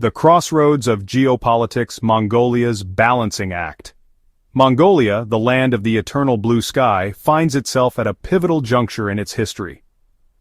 The crossroads of geopolitics, Mongolia's balancing act. Mongolia, the land of the eternal blue sky, finds itself at a pivotal juncture in its history.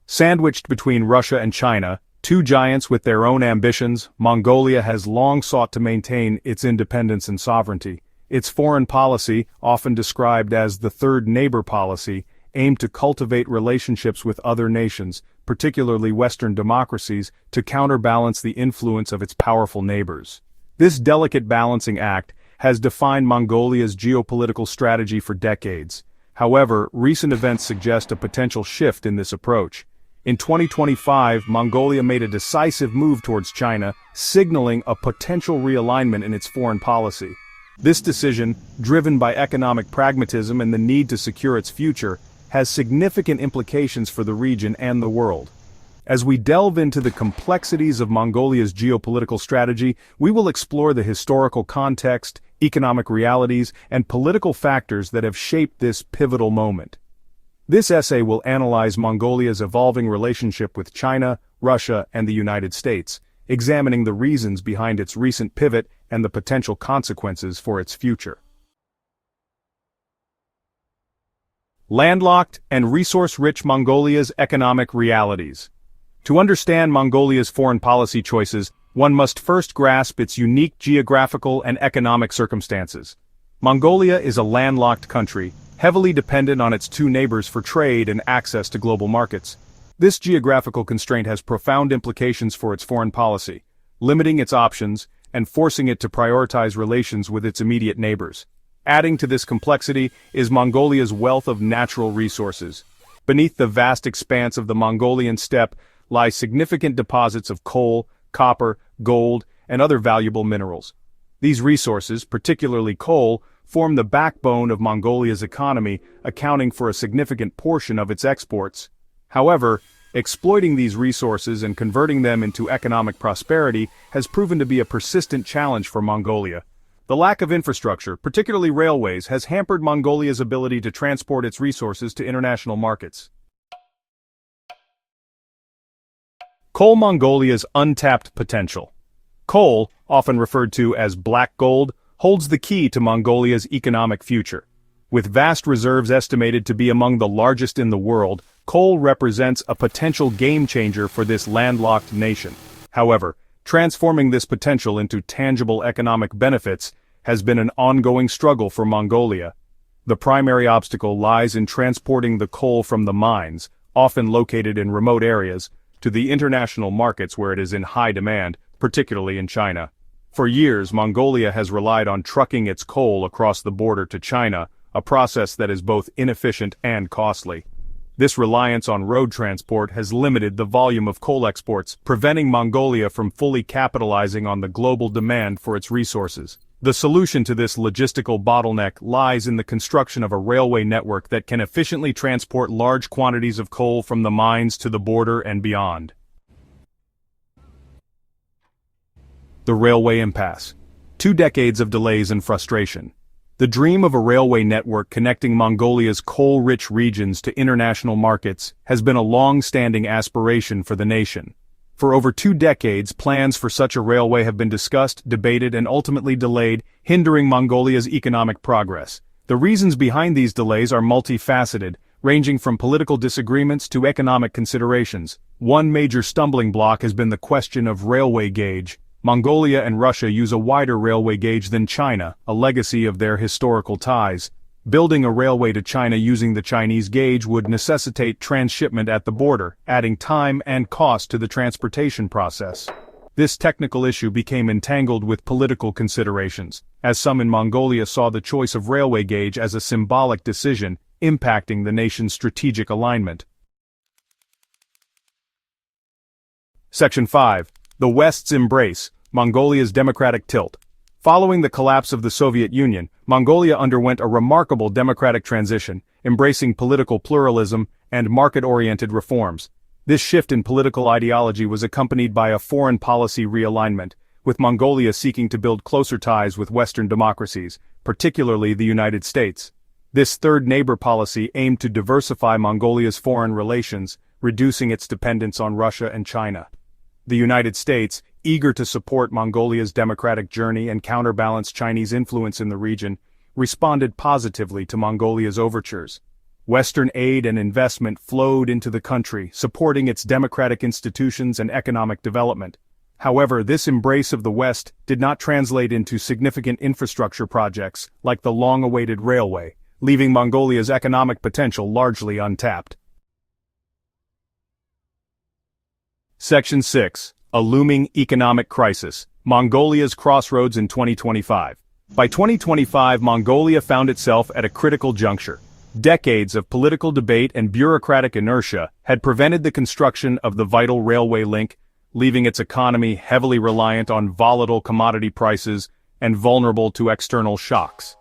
Sandwiched between Russia and China, two giants with their own ambitions, Mongolia has long sought to maintain its independence and sovereignty. Its foreign policy, often described as the third neighbor policy, aimed to cultivate relationships with other nations, particularly Western democracies, to counterbalance the influence of its powerful neighbors. This delicate balancing act has defined Mongolia's geopolitical strategy for decades. However, recent events suggest a potential shift in this approach. In 2025, Mongolia made a decisive move towards China, signaling a potential realignment in its foreign policy. This decision, driven by economic pragmatism and the need to secure its future, has significant implications for the region and the world. As we delve into the complexities of Mongolia's geopolitical strategy, we will explore the historical context, economic realities, and political factors that have shaped this pivotal moment. This essay will analyze Mongolia's evolving relationship with China, Russia, and the United States, examining the reasons behind its recent pivot and the potential consequences for its future. Landlocked and resource-rich Mongolia's economic realities. To understand Mongolia's foreign policy choices, one must first grasp its unique geographical and economic circumstances. Mongolia is a landlocked country, heavily dependent on its two neighbors for trade and access to global markets. This geographical constraint has profound implications for its foreign policy, limiting its options and forcing it to prioritize relations with its immediate neighbors. Adding to this complexity is Mongolia's wealth of natural resources. Beneath the vast expanse of the Mongolian steppe lie significant deposits of coal, copper, gold, and other valuable minerals. These resources, particularly coal, form the backbone of Mongolia's economy, accounting for a significant portion of its exports. However, exploiting these resources and converting them into economic prosperity has proven to be a persistent challenge for Mongolia. The lack of infrastructure, particularly railways, has hampered Mongolia's ability to transport its resources to international markets. Coal. Mongolia's untapped potential. Coal, often referred to as black gold, holds the key to Mongolia's economic future. With vast reserves estimated to be among the largest in the world, coal represents a potential game-changer for this landlocked nation. However, transforming this potential into tangible economic benefits has been an ongoing struggle for Mongolia. The primary obstacle lies in transporting the coal from the mines, often located in remote areas, to the international markets where it is in high demand, particularly in China. For years, Mongolia has relied on trucking its coal across the border to China, a process that is both inefficient and costly. This reliance on road transport has limited the volume of coal exports, preventing Mongolia from fully capitalizing on the global demand for its resources. The solution to this logistical bottleneck lies in the construction of a railway network that can efficiently transport large quantities of coal from the mines to the border and beyond. The railway impasse. 2 decades of delays and frustration. The dream of a railway network connecting Mongolia's coal-rich regions to international markets has been a long-standing aspiration for the nation. For over 2 decades, plans for such a railway have been discussed, debated, and ultimately delayed, hindering Mongolia's economic progress. The reasons behind these delays are multifaceted, ranging from political disagreements to economic considerations. One major stumbling block has been the question of railway gauge. Mongolia and Russia use a wider railway gauge than China, a legacy of their historical ties. Building a railway to China using the Chinese gauge would necessitate transshipment at the border, adding time and cost to the transportation process. This technical issue became entangled with political considerations, as some in Mongolia saw the choice of railway gauge as a symbolic decision, impacting the nation's strategic alignment. Section 5. The West's Embrace, Mongolia's Democratic Tilt. Following the collapse of the Soviet Union, Mongolia underwent a remarkable democratic transition, embracing political pluralism and market-oriented reforms. This shift in political ideology was accompanied by a foreign policy realignment, with Mongolia seeking to build closer ties with Western democracies, particularly the United States. This third neighbor policy aimed to diversify Mongolia's foreign relations, reducing its dependence on Russia and China. The United States, eager to support Mongolia's democratic journey and counterbalance Chinese influence in the region, responded positively to Mongolia's overtures. Western aid and investment flowed into the country, supporting its democratic institutions and economic development. However, this embrace of the West did not translate into significant infrastructure projects, like the long-awaited railway, leaving Mongolia's economic potential largely untapped. Section 6. A looming economic crisis. Mongolia's crossroads in 2025. By 2025, Mongolia found itself at a critical juncture. Decades of political debate and bureaucratic inertia had prevented the construction of the vital railway link, leaving its economy heavily reliant on volatile commodity prices and vulnerable to external shocks.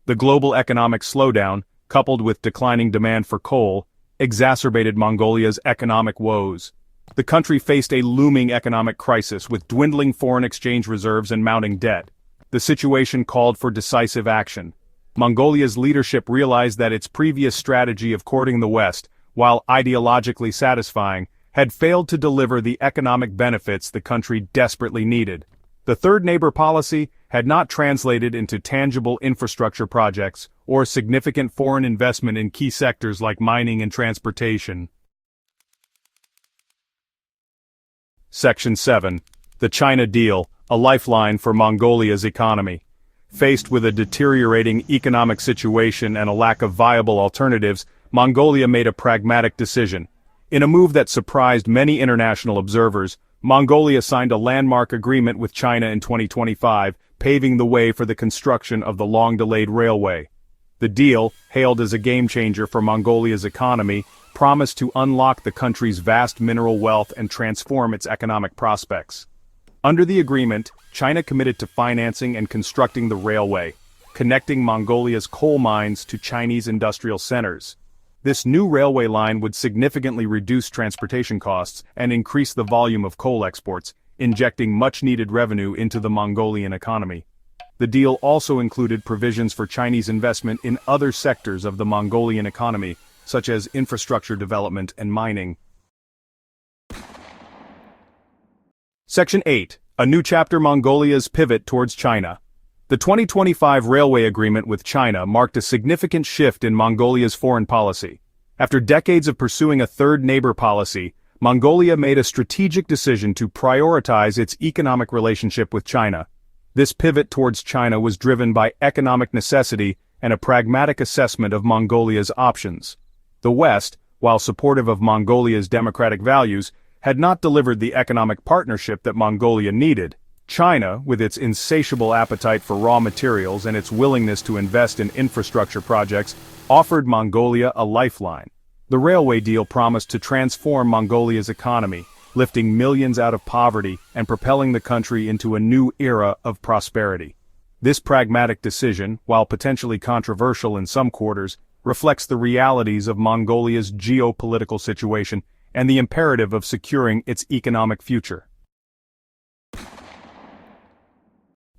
The global economic slowdown, coupled with declining demand for coal, exacerbated Mongolia's economic woes. The country faced a looming economic crisis with dwindling foreign exchange reserves and mounting debt. The situation called for decisive action. Mongolia's leadership realized that its previous strategy of courting the West, while ideologically satisfying, had failed to deliver the economic benefits the country desperately needed. The Third Neighbor policy had not translated into tangible infrastructure projects or significant foreign investment in key sectors like mining and transportation. Section 7. The China Deal, a lifeline for Mongolia's economy. Faced with a deteriorating economic situation and a lack of viable alternatives, Mongolia made a pragmatic decision. In a move that surprised many international observers, Mongolia signed a landmark agreement with China in 2025, paving the way for the construction of the long-delayed railway. The deal, hailed as a game-changer for Mongolia's economy, promised to unlock the country's vast mineral wealth and transform its economic prospects. Under the agreement, China committed to financing and constructing the railway, connecting Mongolia's coal mines to Chinese industrial centers. This new railway line would significantly reduce transportation costs and increase the volume of coal exports, injecting much-needed revenue into the Mongolian economy. The deal also included provisions for Chinese investment in other sectors of the Mongolian economy, such as infrastructure development and mining. Section 8. A new chapter: Mongolia's pivot towards China. The 2025 railway agreement with China marked a significant shift in Mongolia's foreign policy. After decades of pursuing a third neighbor policy, Mongolia made a strategic decision to prioritize its economic relationship with China. This pivot towards China was driven by economic necessity and a pragmatic assessment of Mongolia's options. The West, while supportive of Mongolia's democratic values, had not delivered the economic partnership that Mongolia needed. China, with its insatiable appetite for raw materials and its willingness to invest in infrastructure projects, offered Mongolia a lifeline. The railway deal promised to transform Mongolia's economy, lifting millions out of poverty and propelling the country into a new era of prosperity. This pragmatic decision, while potentially controversial in some quarters, reflects the realities of Mongolia's geopolitical situation and the imperative of securing its economic future.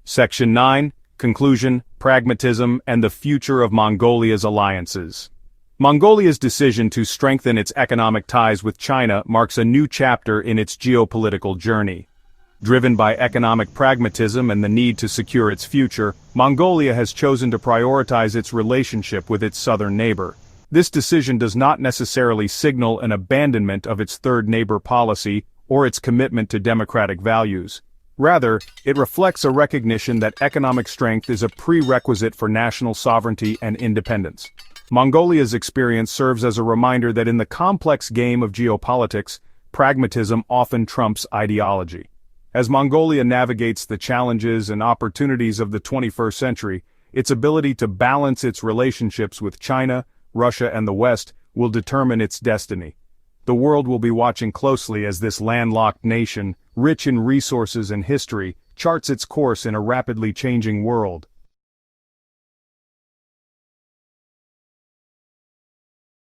Section 9. Conclusion, Pragmatism, and the Future of Mongolia's Alliances. Mongolia's decision to strengthen its economic ties with China marks a new chapter in its geopolitical journey. Driven by economic pragmatism and the need to secure its future, Mongolia has chosen to prioritize its relationship with its southern neighbor. This decision does not necessarily signal an abandonment of its third neighbor policy or its commitment to democratic values. Rather, it reflects a recognition that economic strength is a prerequisite for national sovereignty and independence. Mongolia's experience serves as a reminder that in the complex game of geopolitics, pragmatism often trumps ideology. As Mongolia navigates the challenges and opportunities of the 21st century, its ability to balance its relationships with China, Russia, and the West will determine its destiny. The world will be watching closely as this landlocked nation, rich in resources and history, charts its course in a rapidly changing world.